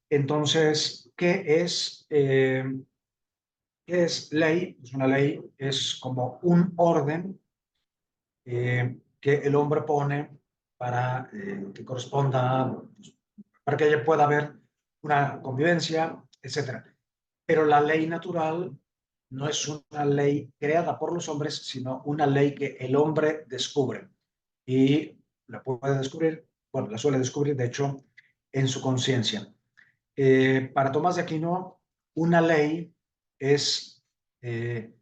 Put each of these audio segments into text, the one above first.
Entonces, qué es ley? Pues una ley es como un orden que el hombre pone para que corresponda, pues, para que pueda haber una convivencia, etcétera. Pero la ley natural no es una ley creada por los hombres, sino una ley que el hombre descubre. Y la puede descubrir, bueno, la suele descubrir, de hecho, en su conciencia. Para Tomás de Aquino, una ley es, eh,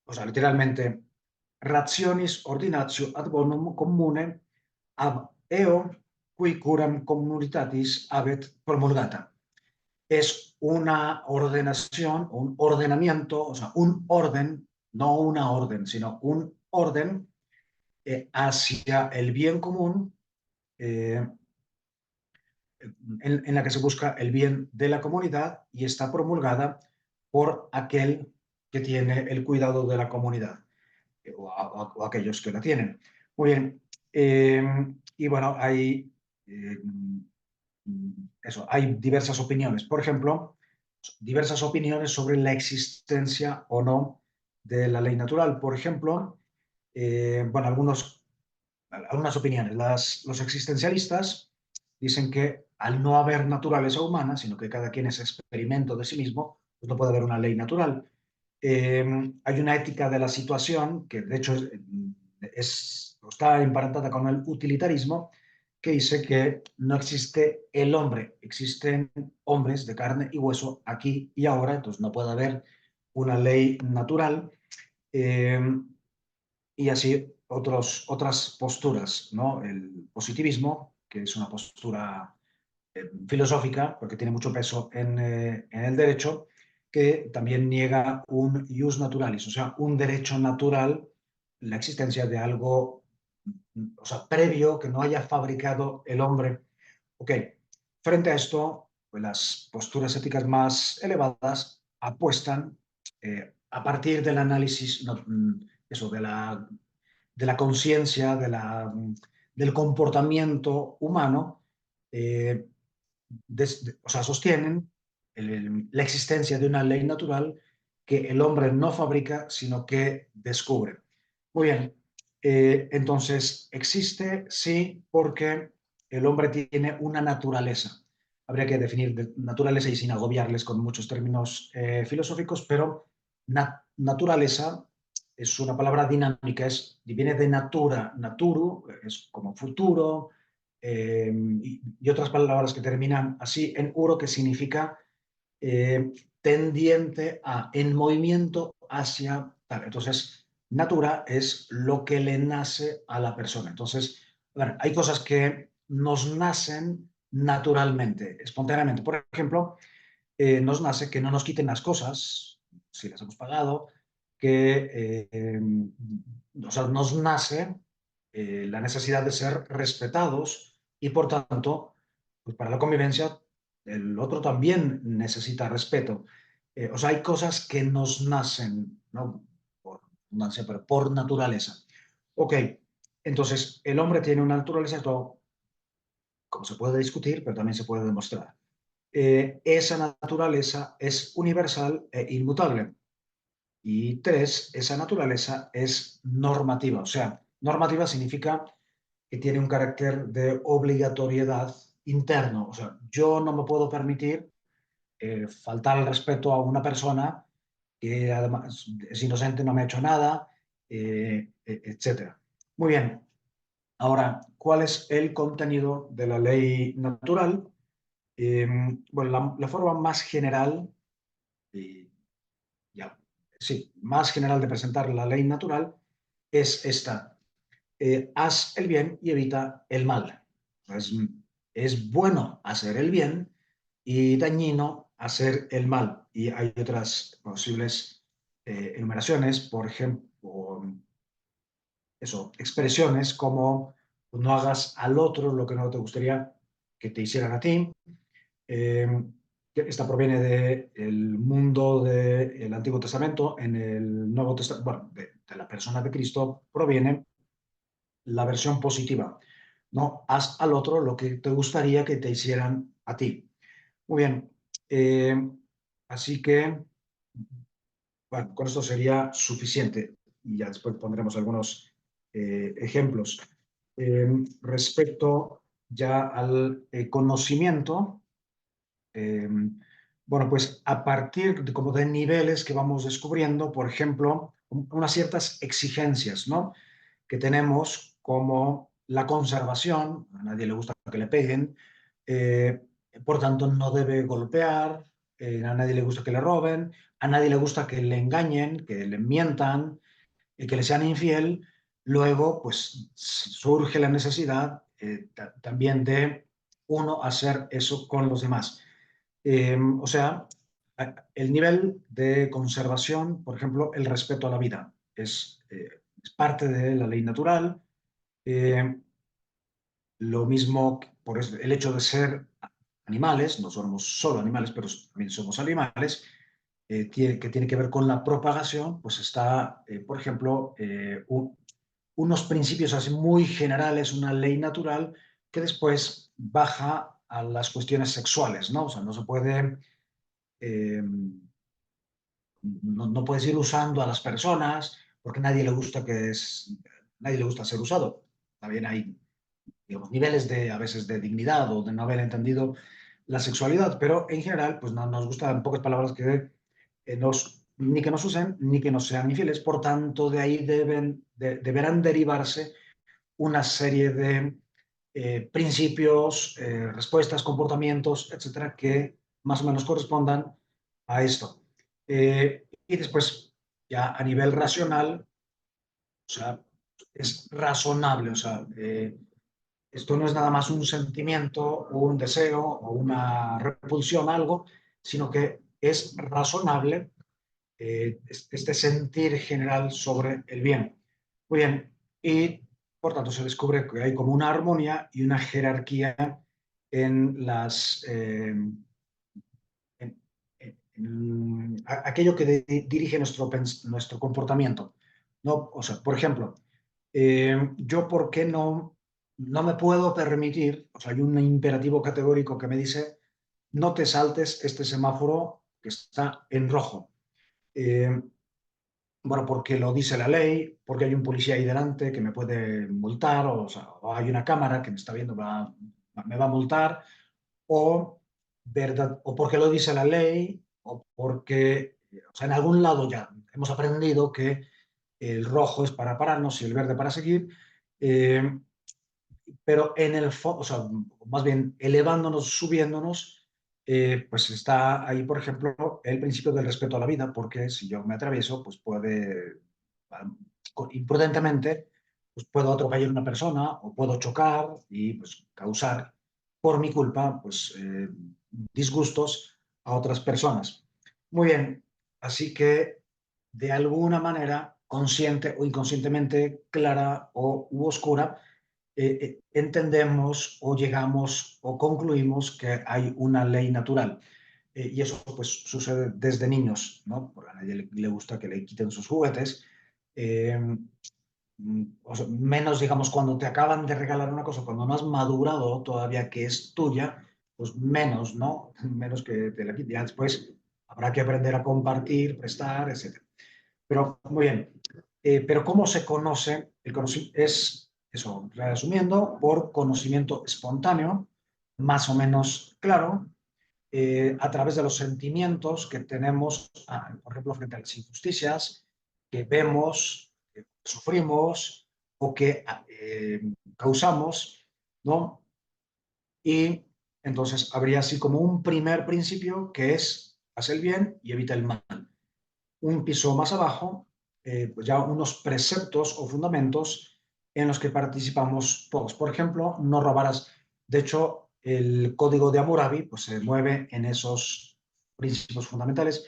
o sea, literalmente, rationis ordinatio ad bonum commune ab eo qui curam communitatis habet promulgata. Es una ordenación, un ordenamiento, o sea, un orden, no una orden, sino un orden hacia el bien común, eh, en la que se busca el bien de la comunidad y está promulgada por aquel que tiene el cuidado de la comunidad o aquellos que la tienen. Muy bien. eh, y bueno, eh, hay diversas opiniones. Por ejemplo, diversas opiniones sobre la existencia o no de la ley natural. Por ejemplo, bueno, algunas opiniones. Los existencialistas dicen que al no haber naturaleza humana, sino que cada quien es experimento de sí mismo, pues no puede haber una ley natural. Hay una ética de la situación que de hecho está emparentada con el utilitarismo, que dice que no existe el hombre, existen hombres de carne y hueso aquí y ahora, entonces no puede haber una ley natural. Eh, y así otras posturas, ¿no? El positivismo, que es una postura filosófica, porque tiene mucho peso en el derecho, que también niega un ius naturalis, o sea, un derecho natural, la existencia de algo, o sea, previo que no haya fabricado el hombre. Ok, frente a esto, pues las posturas éticas más elevadas apuestan a partir del análisis, no, eso, de la conciencia, del comportamiento humano, eh, o sea, sostienen la existencia de una ley natural que el hombre no fabrica, sino que descubre. Muy bien, entonces existe, sí, porque el hombre tiene una naturaleza. Habría que definir naturaleza y sin agobiarles con muchos términos filosóficos, pero naturaleza es una palabra dinámica, viene de natura, naturu, es como futuro, y otras palabras que terminan así en uro, que significa tendiente a, en movimiento hacia tal. Entonces, natura es lo que le nace a la persona. Entonces, bueno, hay cosas que nos nacen naturalmente, espontáneamente. Por ejemplo, nos nace que no nos quiten las cosas, si las hemos pagado, o sea, nos nace la necesidad de ser respetados y por tanto, pues para la convivencia, el otro también necesita respeto. O sea, hay cosas que nos nacen, no por redundancia, pero por naturaleza. Ok, entonces el hombre tiene una naturaleza, esto, como se puede discutir, pero también se puede demostrar. Esa naturaleza es universal e inmutable. Y tres, esa naturaleza es normativa. O sea, normativa significa que tiene un carácter de obligatoriedad interno. O sea, yo no me puedo permitir faltar el respeto a una persona que además es inocente, no me ha hecho nada, etcétera. Muy bien. Ahora, ¿cuál es el contenido de la ley natural? Bueno, la forma más general, y ya, sí, más general de presentar la ley natural es esta. Haz el bien y evita el mal. Es bueno hacer el bien y dañino hacer el mal. Y hay otras posibles enumeraciones, por ejemplo, eso, expresiones como pues, no hagas al otro lo que no te gustaría que te hicieran a ti. Eh, Esta proviene del mundo del Antiguo Testamento. En el Nuevo Testamento, bueno, de la persona de Cristo proviene la versión positiva. No, haz al otro lo que te gustaría que te hicieran a ti. Muy bien. Eh, Así que, bueno, con esto sería suficiente y ya después pondremos algunos ejemplos. Respecto ya al conocimiento, eh, bueno, pues a partir de, como de niveles que vamos descubriendo, por ejemplo, unas ciertas exigencias, ¿no? Que tenemos como la conservación, a nadie le gusta que le peguen, eh, por tanto no debe golpear, a nadie le gusta que le roben, a nadie le gusta que le engañen, que le mientan, que le sean infiel. Luego, pues surge la necesidad también de uno hacer eso con los demás. O sea, el nivel de conservación, por ejemplo, el respeto a la vida, es parte de la ley natural. Eh, lo mismo por el hecho de ser animales, no somos solo animales, pero también somos animales, que tiene que ver con la propagación, pues está, por ejemplo, unos principios así muy generales, una ley natural, que después baja a las cuestiones sexuales, ¿no? O sea, no se puede eh, no puedes ir usando a las personas porque nadie le gusta ser usado. También hay, digamos, niveles de, a veces, de dignidad o de no haber entendido la sexualidad, pero en general, pues no nos gusta, en pocas palabras, que ni que nos usen ni que nos sean infieles. Por tanto, de ahí deberán derivarse una serie de principios, respuestas, comportamientos, etcétera, que más o menos correspondan a esto. Y después, ya a nivel racional, o sea, es razonable, o sea, esto no es nada más un sentimiento o un deseo o una repulsión a algo, sino que es razonable este sentir general sobre el bien. Muy bien, y por tanto se descubre que hay como una armonía y una jerarquía en aquello que dirige nuestro comportamiento. ¿No? O sea, por ejemplo, yo por qué no me puedo permitir, o sea, hay un imperativo categórico que me dice, no te saltes este semáforo que está en rojo. Eh, bueno, porque lo dice la ley, porque hay un policía ahí delante que me puede multar, o sea, o hay una cámara que me está viendo, me va a multar, o, o porque lo dice la ley, o porque, o sea, en algún lado ya hemos aprendido que el rojo es para pararnos y el verde para seguir, eh, pero en el fondo, o sea, más bien elevándonos, subiéndonos, pues está ahí, por ejemplo, el principio del respeto a la vida, porque si yo me atravieso, pues puede, ah, imprudentemente, pues puedo atropellar a una persona o puedo chocar y pues causar por mi culpa, pues disgustos a otras personas. Muy bien, así que de alguna manera, consciente o inconscientemente, clara o u oscura, entendemos o llegamos o concluimos que hay una ley natural. Y eso pues sucede desde niños, ¿no? Porque a nadie le gusta que le quiten sus juguetes. Eh, o sea, menos, digamos, cuando te acaban de regalar una cosa, cuando no has madurado todavía que es tuya, pues menos, ¿no? Menos que te la quiten. Ya después habrá que aprender a compartir, prestar, etc. Pero muy bien. Pero ¿cómo se conoce? El conocimiento es, eso, resumiendo, por conocimiento espontáneo, más o menos claro, a través de los sentimientos que tenemos, por ejemplo, frente a las injusticias que vemos, que sufrimos o que causamos, ¿no? Y entonces habría así como un primer principio que es haz el bien y evita el mal. Un piso más abajo, pues ya unos preceptos o fundamentos en los que participamos todos. Por ejemplo, no robarás. De hecho, el código de Hammurabi pues, se mueve en esos principios fundamentales.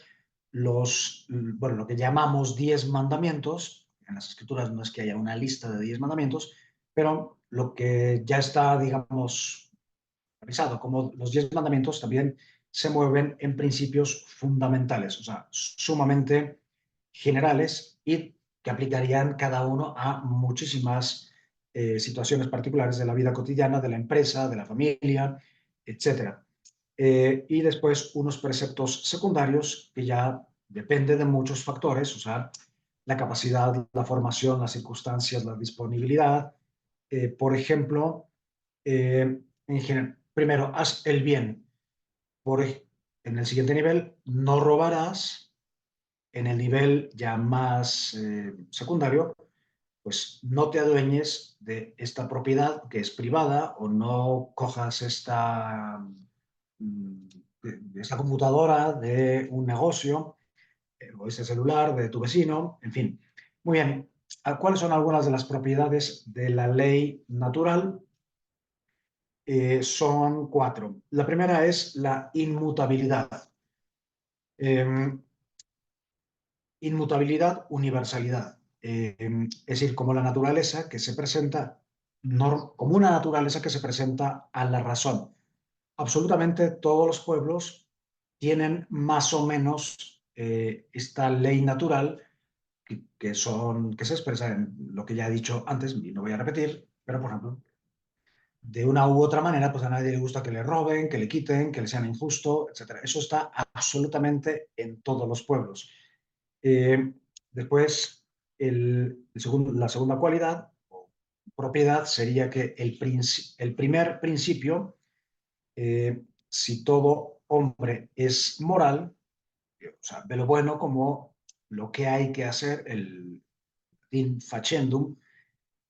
Bueno, lo que llamamos 10 mandamientos, en las escrituras no es que haya una lista de 10 mandamientos, pero lo que ya está, digamos, revisado como los 10 mandamientos también se mueven en principios fundamentales, o sea, sumamente generales y que aplicarían cada uno a muchísimas situaciones particulares de la vida cotidiana, de la empresa, de la familia, etcétera. y después unos preceptos secundarios que ya depende de muchos factores, o sea, la capacidad, la formación, las circunstancias, la disponibilidad. Por ejemplo, primero, haz el bien. En el siguiente nivel, no robarás. En el nivel ya más secundario, pues no te adueñes de esta propiedad que es privada o no cojas mm, esta computadora de un negocio o ese celular de tu vecino, en fin. Muy bien, ¿cuáles son algunas de las propiedades de la ley natural? Son cuatro. La primera es la inmutabilidad. Inmutabilidad, universalidad. Es decir, como la naturaleza que se presenta, como una naturaleza que se presenta a la razón. Absolutamente todos los pueblos tienen más o menos esta ley natural que se expresa en lo que ya he dicho antes, y no voy a repetir, pero por ejemplo, de una u otra manera, pues a nadie le gusta que le roben, que le quiten, que le sean injusto, etcétera. Eso está absolutamente en todos los pueblos. Eh, Después, la segunda cualidad o propiedad sería que el primer principio, si todo hombre es moral, o sea, ve lo bueno como lo que hay que hacer, el in facendum,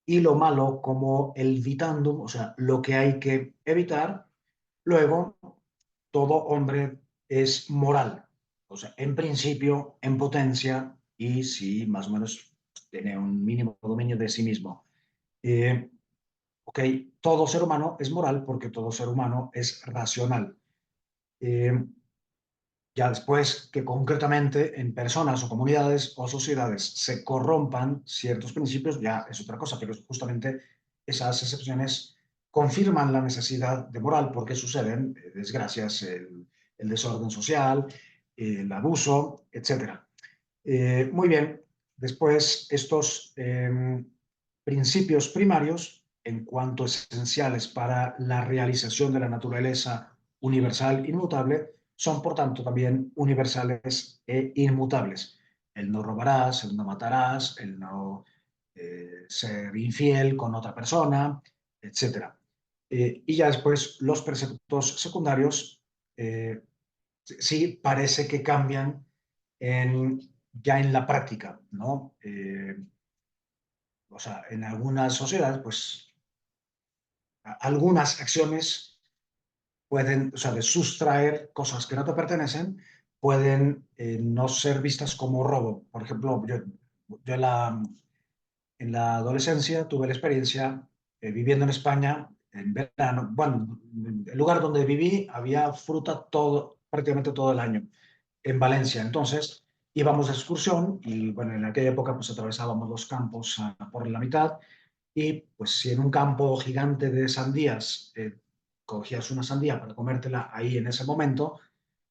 y lo malo como el vitandum, o sea, lo que hay que evitar. Luego, todo hombre es moral, o sea, en principio, en potencia, y si más o menos tiene un mínimo dominio de sí mismo. Eh, ok, todo ser humano es moral porque todo ser humano es racional. Eh, ya después que concretamente en personas o comunidades o sociedades se corrompan ciertos principios, ya es otra cosa, pero justamente esas excepciones confirman la necesidad de moral porque suceden desgracias, el desorden social, el abuso, etcétera. Muy bien, después estos principios primarios, en cuanto esenciales para la realización de la naturaleza universal inmutable, son por tanto también universales e inmutables. El no robarás, el no matarás, el no ser infiel con otra persona, etcétera. Y ya después los preceptos secundarios sí parece que cambian ya en la práctica, ¿no? O sea, en algunas sociedades, pues algunas acciones pueden, o sea, de sustraer cosas que no te pertenecen, pueden no ser vistas como robo. Por ejemplo, yo en la adolescencia tuve la experiencia viviendo en España en verano. Bueno, el lugar donde viví había fruta prácticamente todo el año, en Valencia. Entonces íbamos de excursión y bueno, en aquella época pues atravesábamos los campos por la mitad y pues si en un campo gigante de sandías cogías una sandía para comértela ahí en ese momento,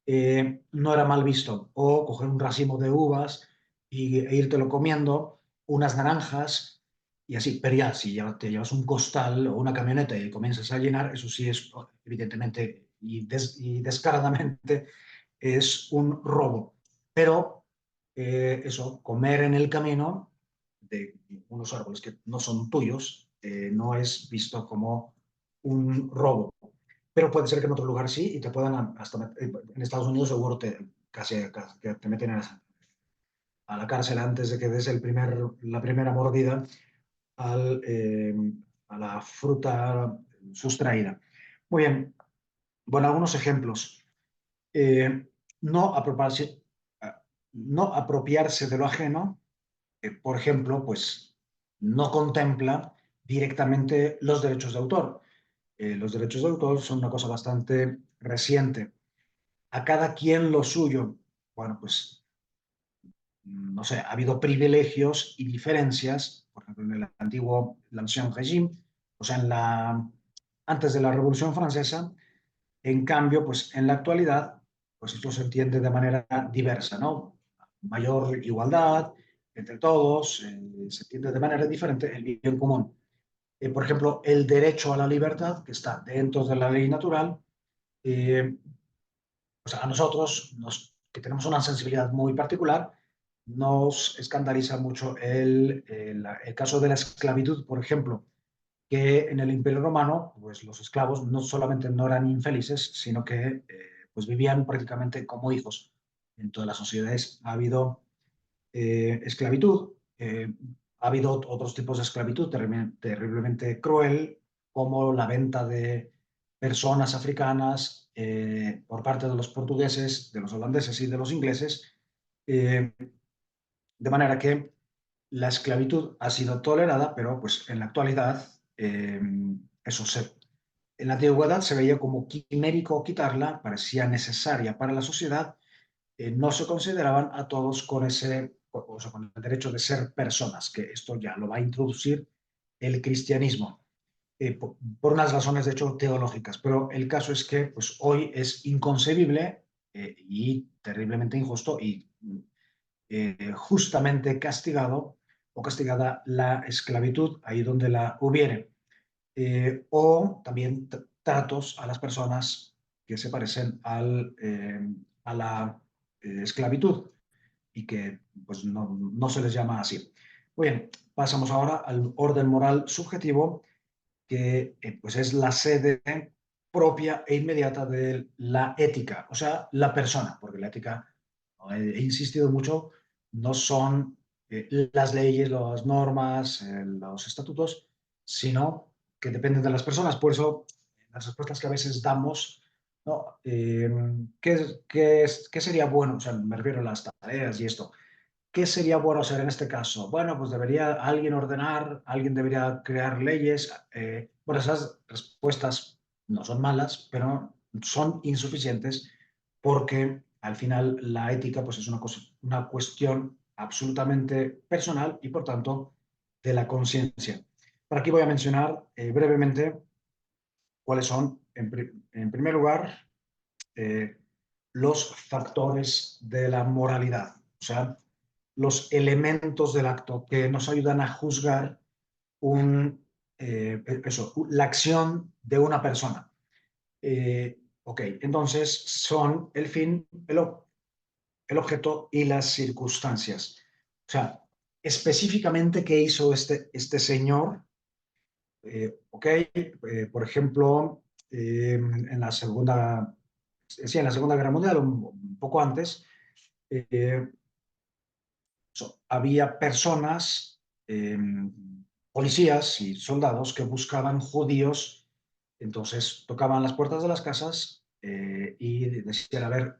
no era mal visto. O coger un racimo de uvas e írtelo comiendo, unas naranjas y así. Pero ya, si te llevas un costal o una camioneta y comienzas a llenar, eso sí es evidentemente y descaradamente es un robo. Pero eso, comer en el camino de unos árboles que no son tuyos, no es visto como un robo. Pero puede ser que en otro lugar sí y te puedan hasta en Estados Unidos seguro casi que te meten a la cárcel antes de que des la primera mordida al, a la fruta sustraída. Muy bien, bueno, algunos ejemplos. Eh, no apropiarse, no apropiarse de lo ajeno, por ejemplo, pues no contempla directamente los derechos de autor. Los derechos de autor son una cosa bastante reciente. A cada quien lo suyo. Bueno, pues no sé, ha habido privilegios y diferencias, por ejemplo, en el antiguo l'Ancien Régime, o sea, antes de la Revolución Francesa. En cambio, pues en la actualidad, pues esto se entiende de manera diversa, ¿no? Mayor igualdad entre todos, se entiende de manera diferente el bien común. Por ejemplo, el derecho a la libertad, que está dentro de la ley natural, eh, a nosotros, que tenemos una sensibilidad muy particular, nos escandaliza mucho el caso de la esclavitud, por ejemplo, que en el Imperio Romano, pues los esclavos no solamente no eran infelices, sino que pues vivían prácticamente como hijos. En todas las sociedades ha habido esclavitud, ha habido otros tipos de esclavitud terriblemente cruel, como la venta de personas africanas por parte de los portugueses, de los holandeses y de los ingleses, eh, de manera que la esclavitud ha sido tolerada, pero pues en la actualidad eso en la antigüedad se veía como quimérico quitarla, parecía necesaria para la sociedad, no se consideraban a todos con o sea, con el derecho de ser personas, que esto ya lo va a introducir el cristianismo, por unas razones de hecho teológicas, pero el caso es que pues, hoy es inconcebible y terriblemente injusto y justamente castigado o castigada la esclavitud ahí donde la hubiere, o también tratos a las personas que se parecen a la esclavitud y que pues, no se les llama así. Muy bien, pasamos ahora al orden moral subjetivo, que pues es la sede propia e inmediata de la ética, o sea, la persona, porque la ética, he insistido mucho, no son las leyes, las normas, los estatutos, sino que dependen de las personas. Por eso, las respuestas que a veces damos, ¿no? ¿Qué sería bueno? O sea, me refiero a las tareas y esto. ¿Qué sería bueno hacer en este caso? Bueno, pues debería alguien ordenar, alguien debería crear leyes. Bueno, esas respuestas no son malas, pero son insuficientes porque al final la ética pues, es una cuestión absolutamente personal y por tanto de la conciencia. Por aquí voy a mencionar brevemente cuáles son, en primer lugar, eh, los factores de la moralidad, o sea, los elementos del acto que nos ayudan a juzgar la acción de una persona. Ok, entonces son el fin, el objeto y las circunstancias. O sea, específicamente qué hizo este señor. Ok, por ejemplo, en la segunda, sí, en la Segunda Guerra Mundial, un poco antes, eh, había personas, policías y soldados que buscaban judíos, entonces tocaban las puertas de las casas y decían, a ver,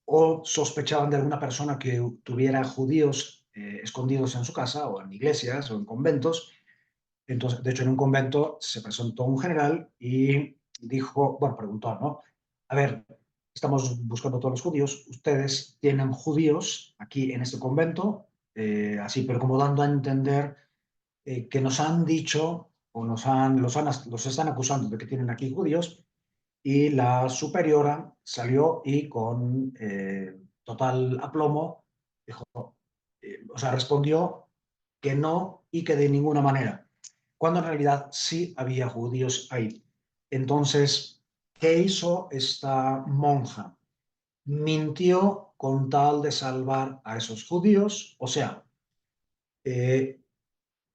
o sospechaban de alguna persona que tuviera judíos escondidos en su casa o en iglesias o en conventos. Entonces, de hecho, en un convento se presentó un general y dijo, bueno, preguntó, ¿no? A ver, estamos buscando a todos los judíos, ustedes tienen judíos aquí en este convento, así, pero como dando a entender que nos han dicho o los están acusando de que tienen aquí judíos, y la superiora salió y con total aplomo dijo, o sea, respondió que no y que de ninguna manera, cuando en realidad sí había judíos ahí. Entonces, ¿qué hizo esta monja? Mintió con tal de salvar a esos judíos, o sea, eh,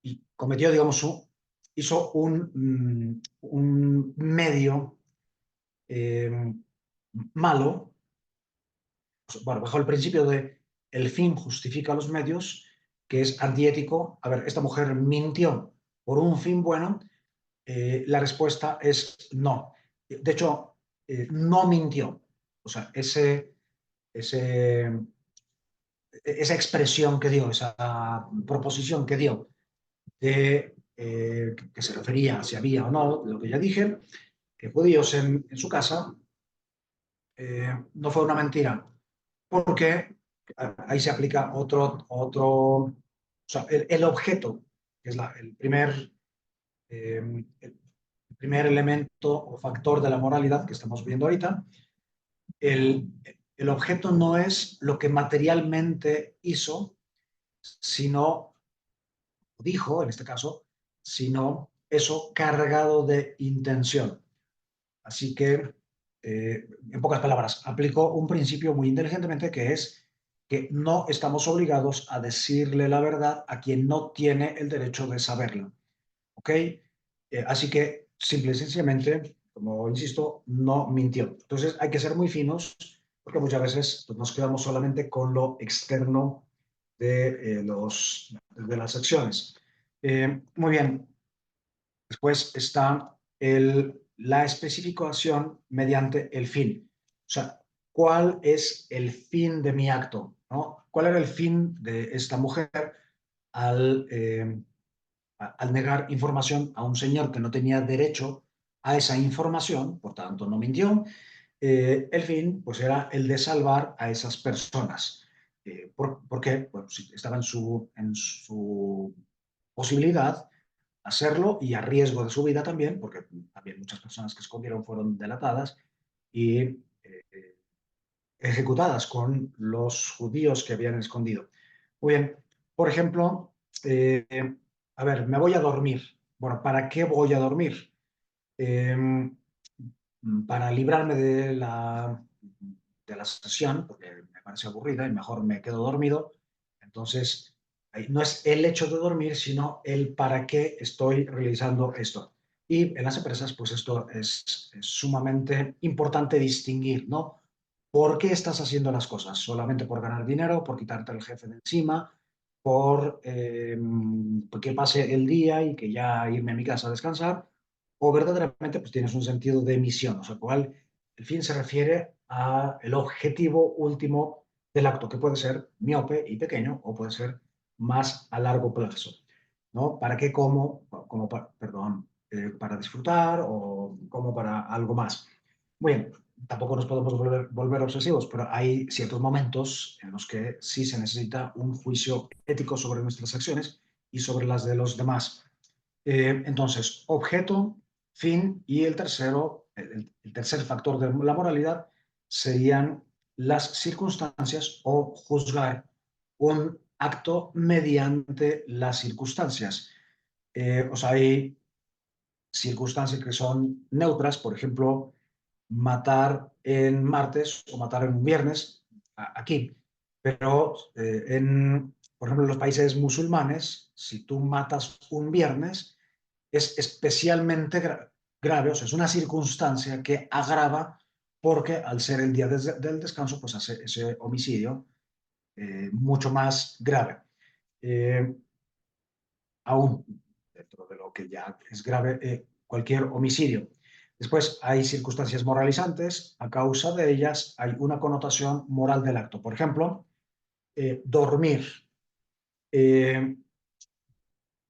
y cometió, digamos, hizo un medio eh, malo, bueno, bajo el principio de el fin justifica los medios, que es antiético. A ver, esta mujer mintió por un fin bueno, la respuesta es no. De hecho, no mintió. O sea, ese, esa expresión que dio, esa proposición que dio de que se refería a si había o no, de lo que ya dije, que judíos en su casa, no fue una mentira, porque ahí se aplica o sea, el objeto, que es el primer elemento o factor de la moralidad que estamos viendo ahorita. El, el objeto no es lo que materialmente hizo, sino, dijo en este caso, sino eso cargado de intención. Así que en pocas palabras, aplicó un principio muy inteligentemente que es que no estamos obligados a decirle la verdad a quien no tiene el derecho de saberla. ¿Ok? Así que, simple y sencillamente, como insisto, no mintió. Entonces, hay que ser muy finos porque muchas veces pues, nos quedamos solamente con lo externo de las acciones. Muy bien. Después está la especificación mediante el fin. O sea, ¿cuál es el fin de mi acto? ¿No? ¿Cuál era el fin de esta mujer al, al negar información a un señor que no tenía derecho a esa información? Por tanto, no mintió. El fin, pues, era el de salvar a esas personas. ¿Por qué? Pues, si estaba en su posibilidad hacerlo y a riesgo de su vida también, porque también muchas personas que escondieron fueron delatadas y ejecutadas con los judíos que habían escondido. Muy bien, por ejemplo, eh, a ver, me voy a dormir. Bueno, ¿para qué voy a dormir? Eh, para librarme de la sesión, porque me parece aburrida y mejor me quedo dormido. Entonces, no es el hecho de dormir, sino el para qué estoy realizando esto. Y en las empresas, pues esto es sumamente importante distinguir, ¿no? ¿Por qué estás haciendo las cosas? ¿Solamente por ganar dinero, por quitarte al jefe de encima, por que pase el día y que ya irme a mi casa a descansar? ¿O verdaderamente pues tienes un sentido de misión? O sea, cuál el fin se refiere al objetivo último del acto, que puede ser miope y pequeño o puede ser más a largo plazo, ¿no? ¿Para qué como perdón, para disfrutar o como para algo más? Muy bien, tampoco nos podemos volver obsesivos, pero hay ciertos momentos en los que sí se necesita un juicio ético sobre nuestras acciones y sobre las de los demás. Entonces, objeto, fin y el tercero, el tercer factor de la moralidad serían las circunstancias o juzgar un acto mediante las circunstancias. O sea, hay circunstancias que son neutras, por ejemplo, matar en martes o matar en un viernes, aquí. Pero por ejemplo, en los países musulmanes, si tú matas un viernes, es especialmente grave, o sea, es una circunstancia que agrava porque al ser el día del descanso, pues hace ese homicidio mucho más grave. Eh, Aún dentro de lo que ya es grave cualquier homicidio. Después hay circunstancias moralizantes, a causa de ellas hay una connotación moral del acto. Por ejemplo, dormir. Eh,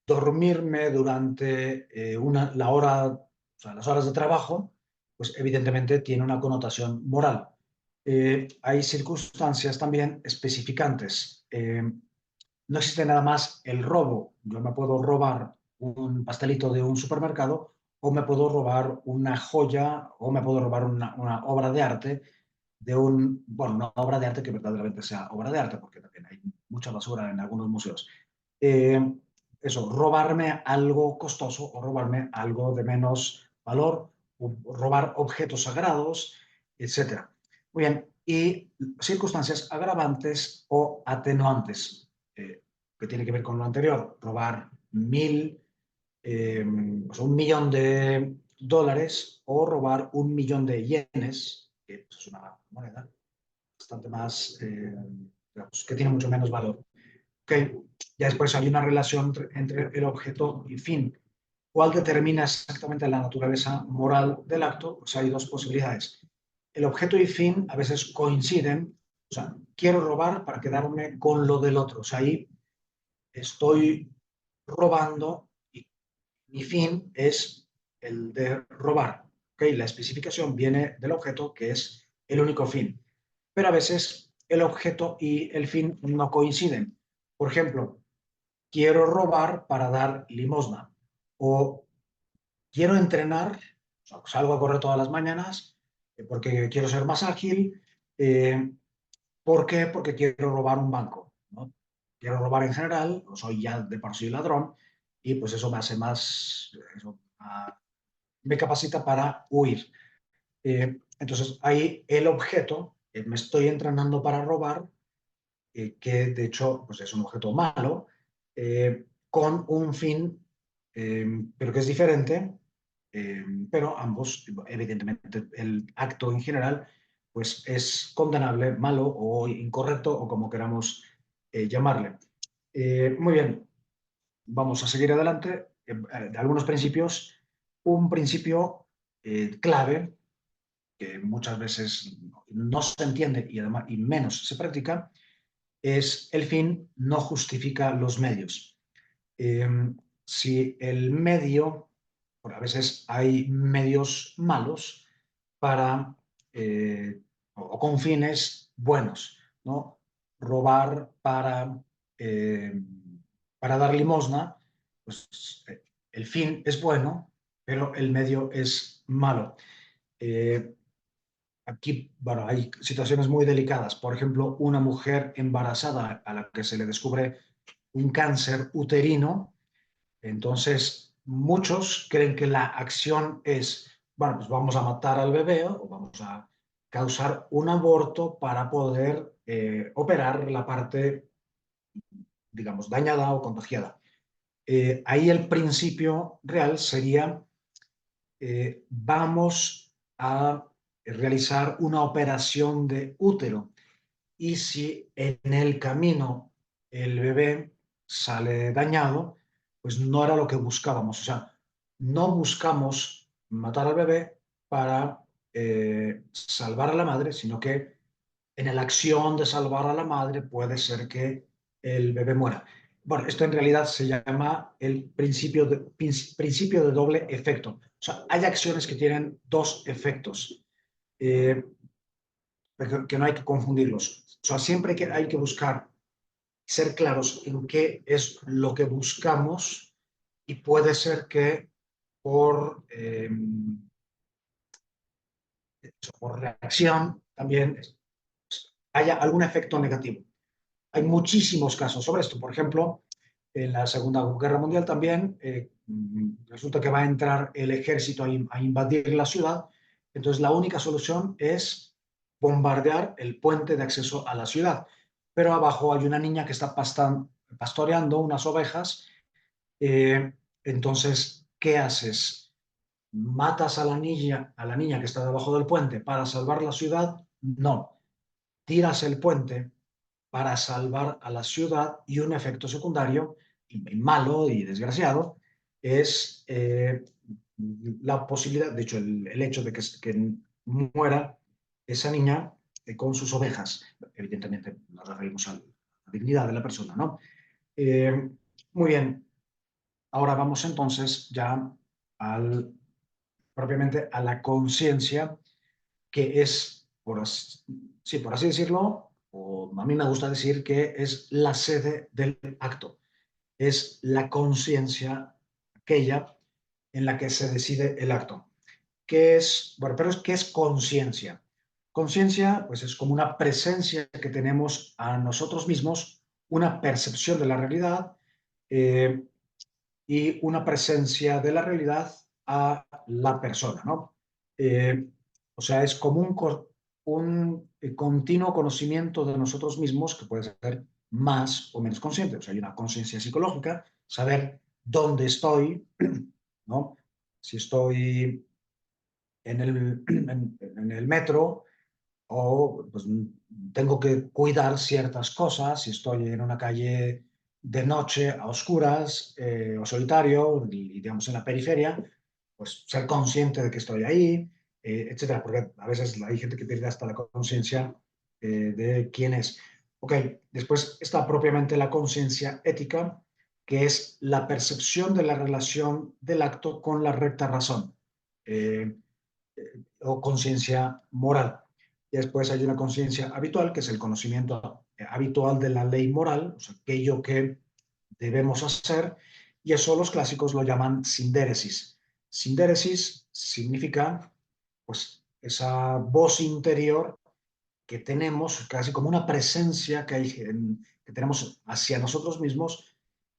Dormirme durante la hora, o sea, las horas de trabajo, pues evidentemente tiene una connotación moral. Hay circunstancias también especificantes. No existe nada más el robo. Yo me puedo robar un pastelito de un supermercado o me puedo robar una joya o me puedo robar una obra de arte bueno, una obra de arte que verdaderamente sea obra de arte, porque también hay mucha basura en algunos museos. Eh, Eso, robarme algo costoso o robarme algo de menos valor, o robar objetos sagrados, etcétera. Muy bien, y circunstancias agravantes o atenuantes, que tiene que ver con lo anterior, robar o sea, 1 millón de dólares o robar 1 millón de yenes, que pues, es una moneda bastante más, digamos, que tiene mucho menos valor. Okay. Ya después hay una relación entre el objeto y fin. ¿Cuál determina exactamente la naturaleza moral del acto? Pues hay dos posibilidades. El objeto y fin a veces coinciden. O sea, quiero robar para quedarme con lo del otro. O sea, ahí estoy robando y mi fin es el de robar. ¿Okay? La especificación viene del objeto, que es el único fin. Pero a veces el objeto y el fin no coinciden. Por ejemplo, quiero robar para dar limosna o quiero entrenar, o sea, salgo a correr todas las mañanas porque quiero ser más ágil. Eh, ¿Por qué? Porque quiero robar un banco, ¿no? Quiero robar en general, o soy ya de por sí ladrón, y pues eso me hace más, eso, me capacita para huir. Entonces, ahí el objeto, me estoy entrenando para robar, que de hecho pues es un objeto malo, con un fin, pero que es diferente, pero ambos, evidentemente, el acto en general, pues es condenable, malo o incorrecto, o como queramos llamarle. Muy bien, vamos a seguir adelante. De algunos principios, un principio clave que muchas veces no se entiende y además y menos se practica, es el fin no justifica los medios. Eh, si el medio, por a veces hay medios malos para, o con fines buenos, ¿no? Robar eh, para dar limosna, pues el fin es bueno, pero el medio es malo. Eh, Aquí, bueno, hay situaciones muy delicadas. Por ejemplo, una mujer embarazada a la que se le descubre un cáncer uterino, entonces muchos creen que la acción es, bueno, pues vamos a matar al bebé o vamos a causar un aborto para poder operar la parte, digamos, dañada o contagiada. Ahí el principio real sería, vamos a realizar una operación de útero y si en el camino el bebé sale dañado, pues no era lo que buscábamos. O sea, no buscamos matar al bebé para salvar a la madre, sino que en la acción de salvar a la madre puede ser que el bebé muera. Bueno, esto en realidad se llama el principio de doble efecto. O sea, hay acciones que tienen dos efectos. Eh, que no hay que confundirlos. O sea, siempre que hay que buscar ser claros en qué es lo que buscamos y puede ser que por, por reacción también haya algún efecto negativo. Hay muchísimos casos sobre esto. Por ejemplo, en la Segunda Guerra Mundial también resulta que va a entrar el ejército a invadir la ciudad. Entonces, la única solución es bombardear el puente de acceso a la ciudad. Pero abajo hay una niña que está pastoreando unas ovejas. eh, entonces, ¿qué haces? ¿Matas a la niña que está debajo del puente para salvar la ciudad? No. Tiras el puente para salvar a la ciudad y un efecto secundario y malo y desgraciado es la posibilidad, de hecho, el hecho de que muera esa niña con sus ovejas. Evidentemente nos referimos a la dignidad de la persona, ¿no? Eh, muy bien, ahora vamos entonces ya al, propiamente a la conciencia, que es, sí, por así decirlo, o a mí me gusta decir que es la sede del acto, es la conciencia aquella en la que se decide el acto. ¿Qué es? Bueno, pero ¿qué es conciencia? Conciencia, pues es como una presencia que tenemos a nosotros mismos, una percepción de la realidad eh, y una presencia de la realidad a la persona, ¿no? Eh, o sea, es como un continuo conocimiento de nosotros mismos que puede ser más o menos consciente. O sea, hay una conciencia psicológica, saber dónde estoy, ¿no? Si estoy en el metro o pues, tengo que cuidar ciertas cosas, si estoy en una calle de noche a oscuras o solitario, y, digamos en la periferia, pues ser consciente de que estoy ahí, etcétera, porque a veces hay gente que pierde hasta la conciencia de quién es. Ok, después está propiamente la conciencia ética, que es la percepción de la relación del acto con la recta razón. Eh, o conciencia moral. Y después hay una conciencia habitual, que es el conocimiento habitual de la ley moral, o sea, aquello que debemos hacer, y eso los clásicos lo llaman sindéresis. Sindéresis significa, pues, esa voz interior que tenemos, casi como una presencia que tenemos hacia nosotros mismos,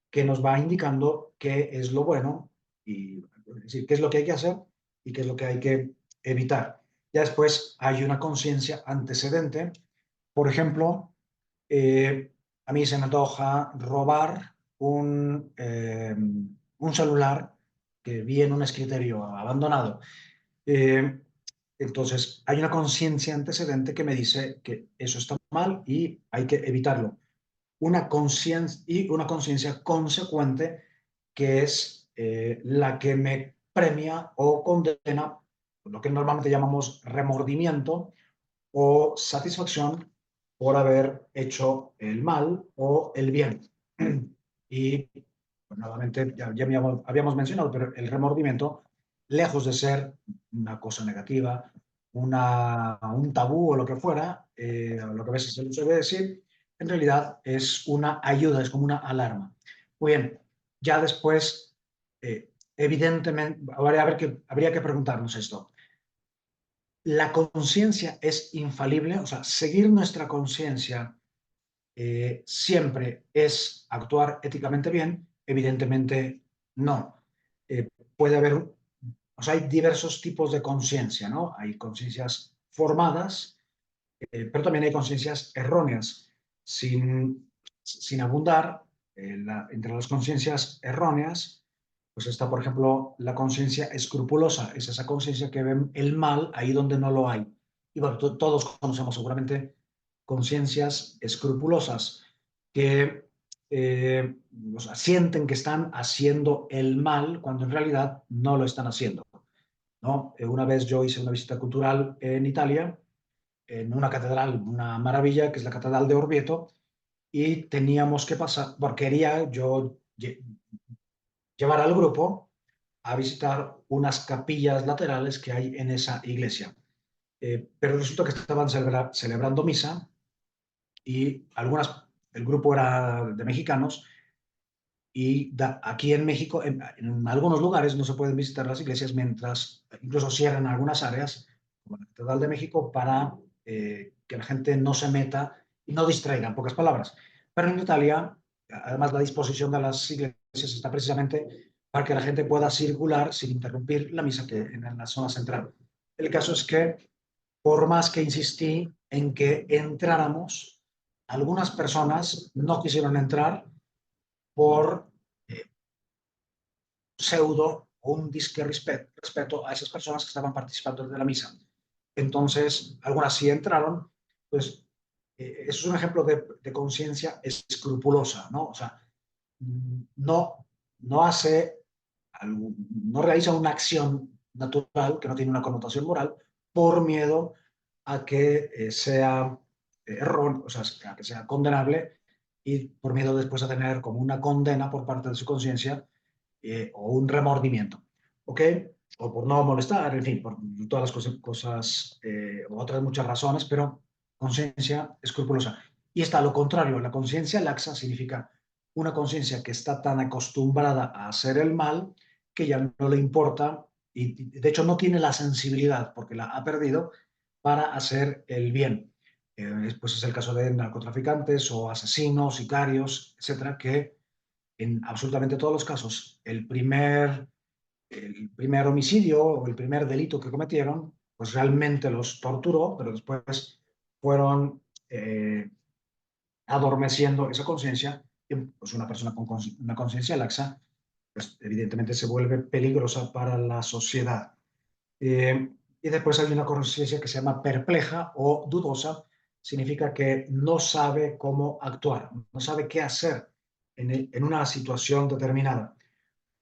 que nos va indicando qué es lo bueno y es decir, qué es lo que hay que hacer y qué es lo que hay que evitar. Ya después hay una conciencia antecedente. Por ejemplo, a mí se me antoja robar un celular que vi en un escritorio abandonado. Eh, entonces, hay una conciencia antecedente que me dice que eso está mal y hay que evitarlo. Una conciencia consecuente que es la que me premia o condena, lo que normalmente llamamos remordimiento o satisfacción por haber hecho el mal o el bien. Y pues, nuevamente, ya habíamos mencionado, pero el remordimiento, lejos de ser una cosa negativa, un tabú o lo que fuera, o lo que a veces se suele decir, en realidad es una ayuda, es como una alarma. Muy bien, ya después, evidentemente, habría que preguntarnos esto. ¿La conciencia es infalible? O sea, seguir nuestra conciencia siempre es actuar éticamente bien. Evidentemente no. Eh, Puede haber, o sea, hay diversos tipos de conciencia, ¿no? Hay conciencias formadas, pero también hay conciencias erróneas. Sin abundar, entre las conciencias erróneas, pues está, por ejemplo, la conciencia escrupulosa. Es esa conciencia que ve el mal ahí donde no lo hay. Y bueno, todos conocemos seguramente conciencias escrupulosas que o sea, sienten que están haciendo el mal cuando en realidad no lo están haciendo, ¿no? Una vez yo hice una visita cultural en Italia, en una catedral, una maravilla, que es la Catedral de Orvieto, y teníamos que pasar, porque quería yo llevar al grupo a visitar unas capillas laterales que hay en esa iglesia. Pero resulta que estaban celebrando misa y el grupo era de mexicanos y aquí en México, en algunos lugares no se pueden visitar las iglesias mientras incluso cierran algunas áreas, como la Catedral de México, para que la gente no se meta y no distraiga, en pocas palabras. Pero en Italia, además, la disposición de las iglesias está precisamente para que la gente pueda circular sin interrumpir la misa que en la zona central. El caso es que, por más que insistí en que entráramos, algunas personas no quisieron entrar por eh, pseudo o un disque respeto a esas personas que estaban participando de la misa. Entonces, algunas sí entraron, pues eso es un ejemplo de conciencia escrupulosa, ¿no? O sea, no, no hace, no realiza una acción natural que no tiene una connotación moral por miedo a que sea error, o sea, a que sea condenable y por miedo después a tener como una condena por parte de su conciencia o un remordimiento, ¿ok? O por no molestar, en fin, por todas las cosas otras muchas razones, pero conciencia escrupulosa. Y está lo contrario, la conciencia laxa significa una conciencia que está tan acostumbrada a hacer el mal que ya no le importa y de hecho no tiene la sensibilidad porque la ha perdido para hacer el bien. Pues es el caso de narcotraficantes o asesinos, sicarios, etcétera, que en absolutamente todos los casos el primer homicidio o el primer delito que cometieron, pues realmente los torturó, pero después fueron adormeciendo esa conciencia y pues una persona con una conciencia laxa, pues evidentemente se vuelve peligrosa para la sociedad. Y después hay una conciencia que se llama perpleja o dudosa, significa que no sabe cómo actuar, no sabe qué hacer en una situación determinada.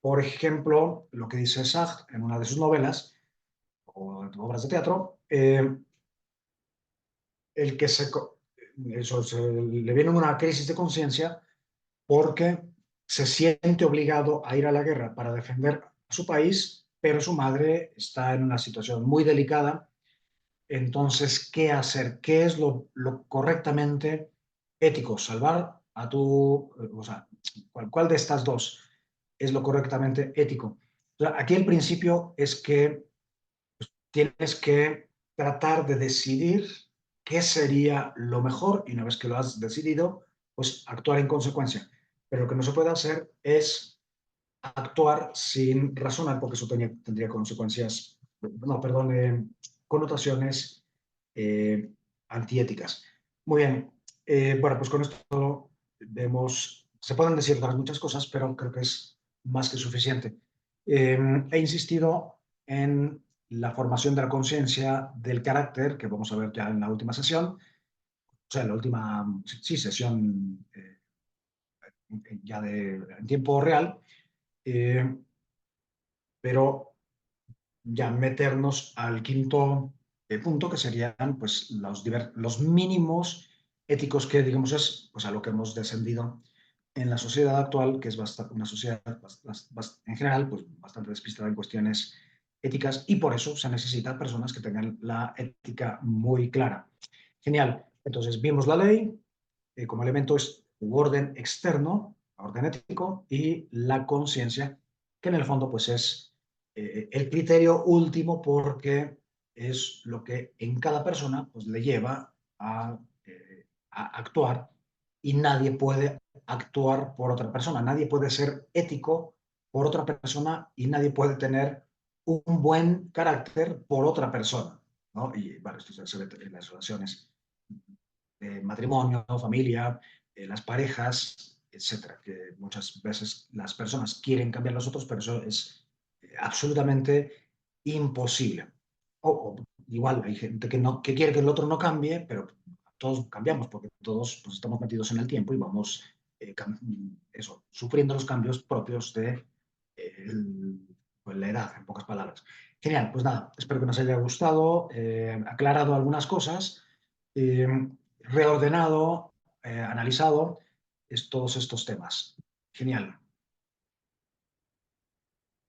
Por ejemplo, lo que dice Sartre en una de sus novelas o obras de teatro, el que le viene una crisis de conciencia porque se siente obligado a ir a la guerra para defender a su país, pero su madre está en una situación muy delicada. Entonces, ¿qué hacer? ¿Qué es lo correctamente ético? ¿Salvar a o sea, cuál de estas dos es lo correctamente ético? O sea, aquí el principio es que tienes que tratar de decidir qué sería lo mejor y una vez que lo has decidido, pues actuar en consecuencia. Pero lo que no se puede hacer es actuar sin razonar porque eso tendría consecuencias, no, perdón, connotaciones antiéticas. Muy bien, bueno, pues con esto vemos, se pueden decir otras muchas cosas, pero creo que es más que suficiente. He insistido en la formación de la conciencia del carácter, que vamos a ver ya en la última sesión, o sea, en la última, sí, sesión ya en tiempo real, eh, pero ya meternos al quinto punto, que serían pues, los mínimos éticos que, digamos, es pues, a lo que hemos descendido en la sociedad actual, que es una sociedad en general pues, bastante despistada en cuestiones éticas, y por eso se necesita personas que tengan la ética muy clara. Genial. Entonces, vimos la ley, como elemento es un orden externo, orden ético, y la conciencia, que en el fondo pues es el criterio último porque es lo que en cada persona pues, le lleva a actuar, y nadie puede actuar por otra persona, nadie puede ser ético por otra persona y nadie puede tener un buen carácter por otra persona, ¿no? Y bueno, esto se ve en las relaciones matrimonio, familia, las parejas, etcétera, que muchas veces las personas quieren cambiar a los otros, pero eso es absolutamente imposible. O igual hay gente que quiere que el otro no cambie, pero todos cambiamos porque todos pues, estamos metidos en el tiempo y vamos sufriendo los cambios propios de pues, la edad, en pocas palabras. Genial, pues nada, espero que nos haya gustado, aclarado algunas cosas. Eh, Reordenado, analizado todos estos temas. Genial.